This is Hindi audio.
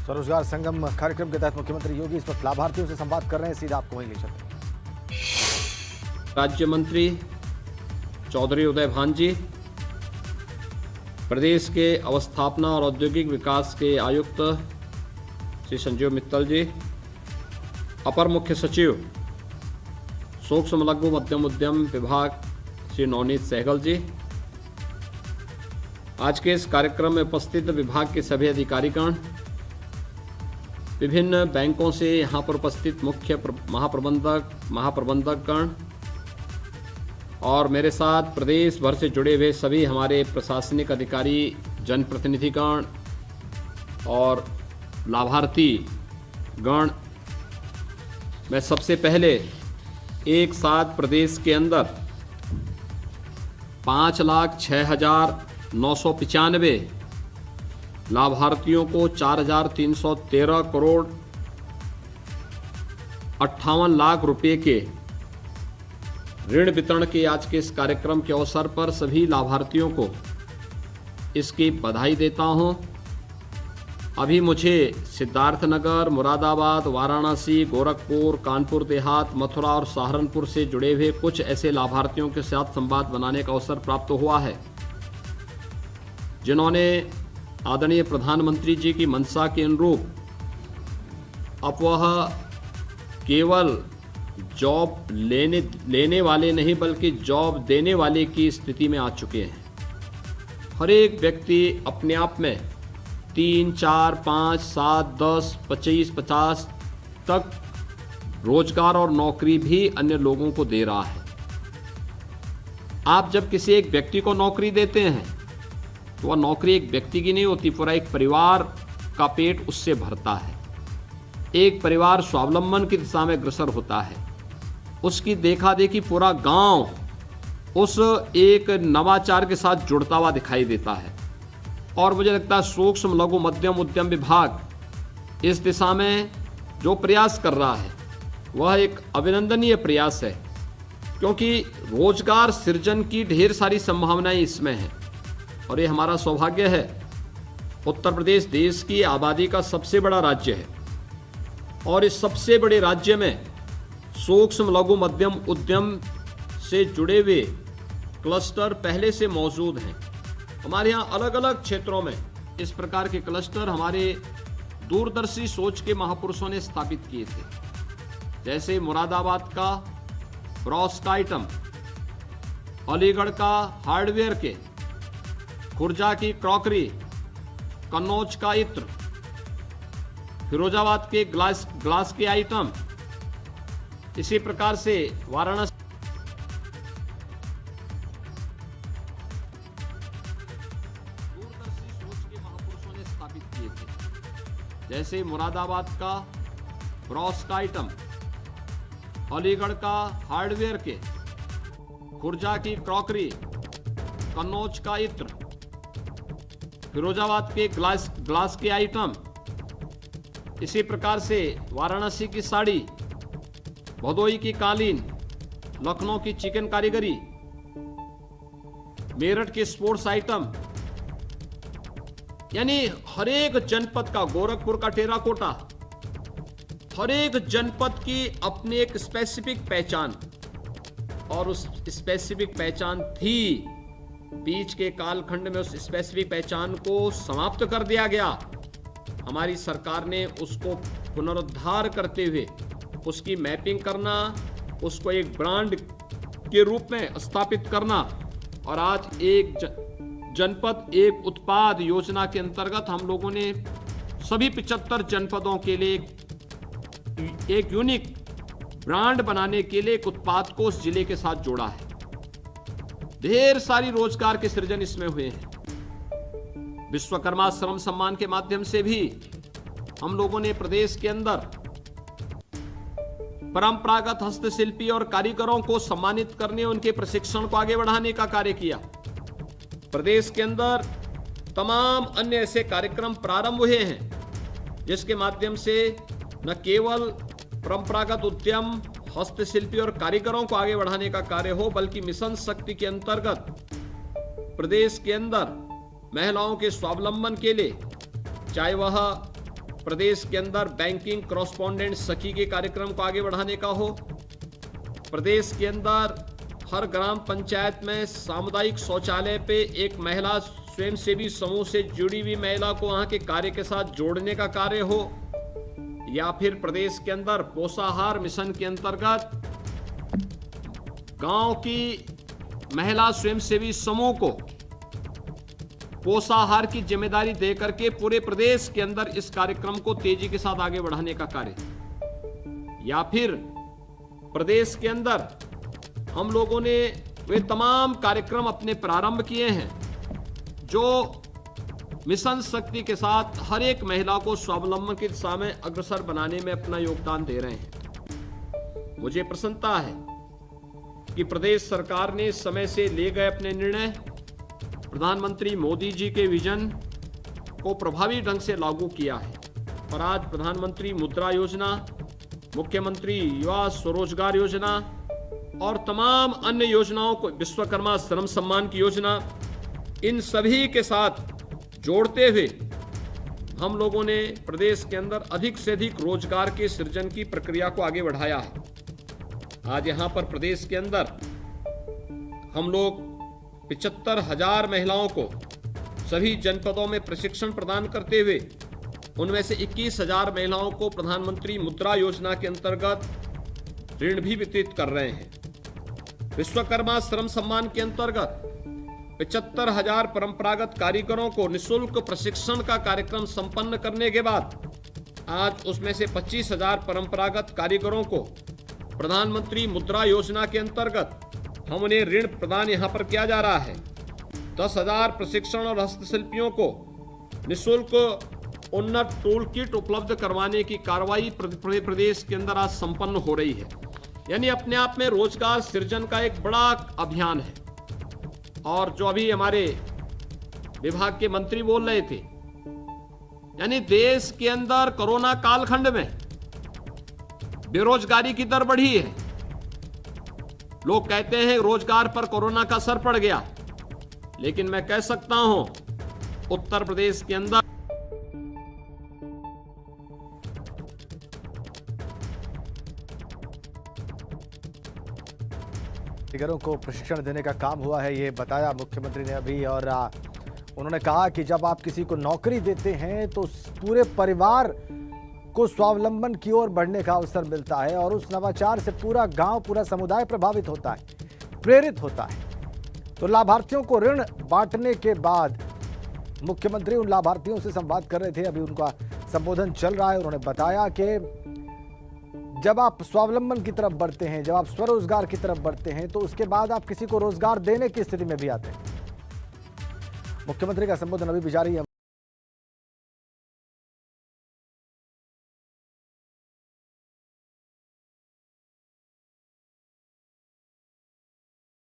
स्वरोजगार संगम कार्यक्रम के तहत मुख्यमंत्री योगी इस वक्त लाभार्थियों से संवाद कर रहे हैं। सीधा आपको वहीं ले चलते हैं। राज्य मंत्री चौधरी उदय भान जी, प्रदेश के अवस्थापना और औद्योगिक विकास के आयुक्त श्री संजीव मित्तल जी, अपर मुख्य सचिव सूक्ष्म लघु मध्यम उद्यम विभाग श्री नवनीत सहगल जी, आज के इस कार्यक्रम में उपस्थित विभाग के सभी अधिकारीगण, विभिन्न बैंकों से यहाँ पर उपस्थित मुख्य महाप्रबंधकगण और मेरे साथ प्रदेश भर से जुड़े हुए सभी हमारे प्रशासनिक अधिकारी, जनप्रतिनिधिगण और लाभार्थी गण, मैं सबसे पहले एक साथ प्रदेश के अंदर 5,06,995 लाभार्थियों को 4,313 करोड़ 58 लाख रुपए के ऋण वितरण के आज के इस कार्यक्रम के अवसर पर सभी लाभार्थियों को इसकी बधाई देता हूं। अभी मुझे सिद्धार्थनगर, मुरादाबाद, वाराणसी, गोरखपुर, कानपुर देहात, मथुरा और सहारनपुर से जुड़े हुए कुछ ऐसे लाभार्थियों के साथ संवाद बनाने का अवसर प्राप्त हुआ है जिन्होंने आदरणीय प्रधानमंत्री जी की मंशा के अनुरूप अब वह केवल जॉब लेने वाले नहीं बल्कि जॉब देने वाले की स्थिति में आ चुके हैं। हर एक व्यक्ति अपने आप में 3, 4, 5, 7, 10, 25, 50 तक रोजगार और नौकरी भी अन्य लोगों को दे रहा है। आप जब किसी एक व्यक्ति को नौकरी देते हैं तो वह नौकरी एक व्यक्ति की नहीं होती, पूरा एक परिवार का पेट उससे भरता है। एक परिवार स्वावलंबन की दिशा में अग्रसर होता है। उसकी देखा देखी पूरा गांव उस एक नवाचार के साथ जुड़ता हुआ दिखाई देता है। और मुझे लगता है सूक्ष्म लघु मध्यम उद्यम विभाग इस दिशा में जो प्रयास कर रहा है वह एक अभिनंदनीय प्रयास है, क्योंकि रोजगार सृजन की ढेर सारी संभावनाएं इसमें हैं। और ये हमारा सौभाग्य है, उत्तर प्रदेश देश की आबादी का सबसे बड़ा राज्य है और इस सबसे बड़े राज्य में सूक्ष्म लघु मध्यम उद्यम से जुड़े हुए क्लस्टर पहले से मौजूद हैं। हमारे यहाँ अलग अलग क्षेत्रों में इस प्रकार के क्लस्टर हमारे दूरदर्शी सोच के महापुरुषों ने स्थापित किए थे, जैसे मुरादाबाद का ब्रॉस का आइटम, अलीगढ़ का हार्डवेयर के, खुर्जा की क्रॉकरी, कन्नौज का इत्र, फिरोजाबाद के ग्लास के आइटम, इसी प्रकार से वाराणसी दूरदर्शी सोच के महापुरुषों ने स्थापित किए थे, जैसे मुरादाबाद का ब्रॉस का आइटम, अलीगढ़ का हार्डवेयर के, खुर्जा की क्रॉकरी, कन्नौज का इत्र, फिरोजाबाद के ग्लास के आइटम, इसी प्रकार से वाराणसी की साड़ी, भदोई की कालीन, लखनऊ की चिकन कारीगरी, मेरठ के स्पोर्ट्स आइटम, यानी हर एक जनपद का, गोरखपुर का टेराकोटा, हर एक जनपद की अपनी एक स्पेसिफिक पहचान, और उस स्पेसिफिक पहचान थी। बीच के कालखंड में उस स्पेसिफिक पहचान को समाप्त कर दिया गया। हमारी सरकार ने उसको पुनरुद्धार करते हुए उसकी मैपिंग करना, उसको एक ब्रांड के रूप में स्थापित करना, और आज एक जनपद एक उत्पाद योजना के अंतर्गत हम लोगों ने सभी 75 जनपदों के लिए एक यूनिक ब्रांड बनाने के लिए एक उत्पाद को उस जिले के साथ जोड़ा है। ढेर सारी रोजगार के सृजन इसमें हुए हैं। विश्वकर्मा श्रम सम्मान के माध्यम से भी हम लोगों ने प्रदेश के अंदर परंपरागत हस्तशिल्पी और कारीगरों को सम्मानित करने, उनके प्रशिक्षण को आगे बढ़ाने का कार्य किया। प्रदेश के अंदर तमाम अन्य ऐसे कार्यक्रम प्रारंभ हुए हैं जिसके माध्यम से न केवल परंपरागत उद्यम, हस्तशिल्पी और कारीगरों को आगे बढ़ाने का कार्य हो, बल्कि मिशन शक्ति के अंतर्गत प्रदेश के अंदर महिलाओं के स्वावलंबन के लिए, चाहे वह प्रदेश के अंदर बैंकिंग कॉरेस्पॉन्डेंट सखी के कार्यक्रम को आगे बढ़ाने का हो, प्रदेश के अंदर हर ग्राम पंचायत में सामुदायिक शौचालय पे एक महिला स्वयंसेवी समूह से जुड़ी हुई महिला को वहां के कार्य के साथ जोड़ने का कार्य हो, या फिर प्रदेश के अंदर पोषाहार मिशन के अंतर्गत गांव की महिला स्वयंसेवी समूह को पोषाहार की जिम्मेदारी देकर के पूरे प्रदेश के अंदर इस कार्यक्रम को तेजी के साथ आगे बढ़ाने का कार्य, या फिर प्रदेश के अंदर हम लोगों ने वे तमाम कार्यक्रम अपने प्रारंभ किए हैं जो मिशन शक्ति के साथ हर एक महिला को स्वावलंबन की दिशा में अग्रसर बनाने में अपना योगदान दे रहे हैं। मुझे प्रसन्नता है कि प्रदेश सरकार ने समय से ले गए अपने निर्णय प्रधानमंत्री मोदी जी के विजन को प्रभावी ढंग से लागू किया है और आज प्रधानमंत्री मुद्रा योजना, मुख्यमंत्री युवा स्वरोजगार योजना और तमाम अन्य योजनाओं को, विश्वकर्मा श्रम सम्मान की योजना, इन सभी के साथ जोड़ते हुए हम लोगों ने प्रदेश के अंदर अधिक से अधिक रोजगार के सृजन की प्रक्रिया को आगे बढ़ाया है। आज यहां पर प्रदेश के अंदर हम लोग 75,000 महिलाओं को सभी जनपदों में प्रशिक्षण प्रदान करते हुए उनमें से 21,000 महिलाओं को प्रधानमंत्री मुद्रा योजना के अंतर्गत ऋण भी वितरित कर रहे हैं। विश्वकर्मा श्रम सम्मान के अंतर्गत 75,000 परंपरागत कारीगरों को निःशुल्क प्रशिक्षण का कार्यक्रम संपन्न करने के बाद आज उसमें से 25,000 परंपरागत कारीगरों को प्रधानमंत्री मुद्रा योजना के अंतर्गत हम उन्हें ऋण प्रदान यहां पर किया जा रहा है। 10,000 प्रशिक्षण और हस्तशिल्पियों को निःशुल्क उन्नत टूल किट उपलब्ध करवाने की कार्रवाई प्रदेश के अंदर आज संपन्न हो रही है। यानी अपने आप में रोजगार सृजन का एक बड़ा अभियान है। और जो अभी हमारे विभाग के मंत्री बोल रहे थे, यानी देश के अंदर कोरोना कालखंड में बेरोजगारी की दर बढ़ी है। लोग कहते हैं रोजगार पर कोरोना का असर पड़ गया, लेकिन मैं कह सकता हूं उत्तर प्रदेश के अंदर कारीगरों को प्रशिक्षण देने का काम हुआ है, ये बताया मुख्यमंत्री ने अभी। और उन्होंने कहा कि जब आप किसी को नौकरी देते हैं तो पूरे परिवार को स्वावलंबन की ओर बढ़ने का अवसर मिलता है और उस नवाचार से पूरा गांव, पूरा समुदाय प्रभावित होता है, प्रेरित होता है। तो लाभार्थियों को ऋण बांटने के बाद मुख्यमंत्री उन लाभार्थियों से संवाद कर रहे थे, अभी उनका संबोधन चल रहा है। उन्होंने बताया कि जब आप स्वावलंबन की तरफ बढ़ते हैं, जब आप स्वरोजगार की तरफ बढ़ते हैं, तो उसके बाद आप किसी को रोजगार देने की स्थिति में भी आते हैं। मुख्यमंत्री का संबोधन अभी भी जारी है।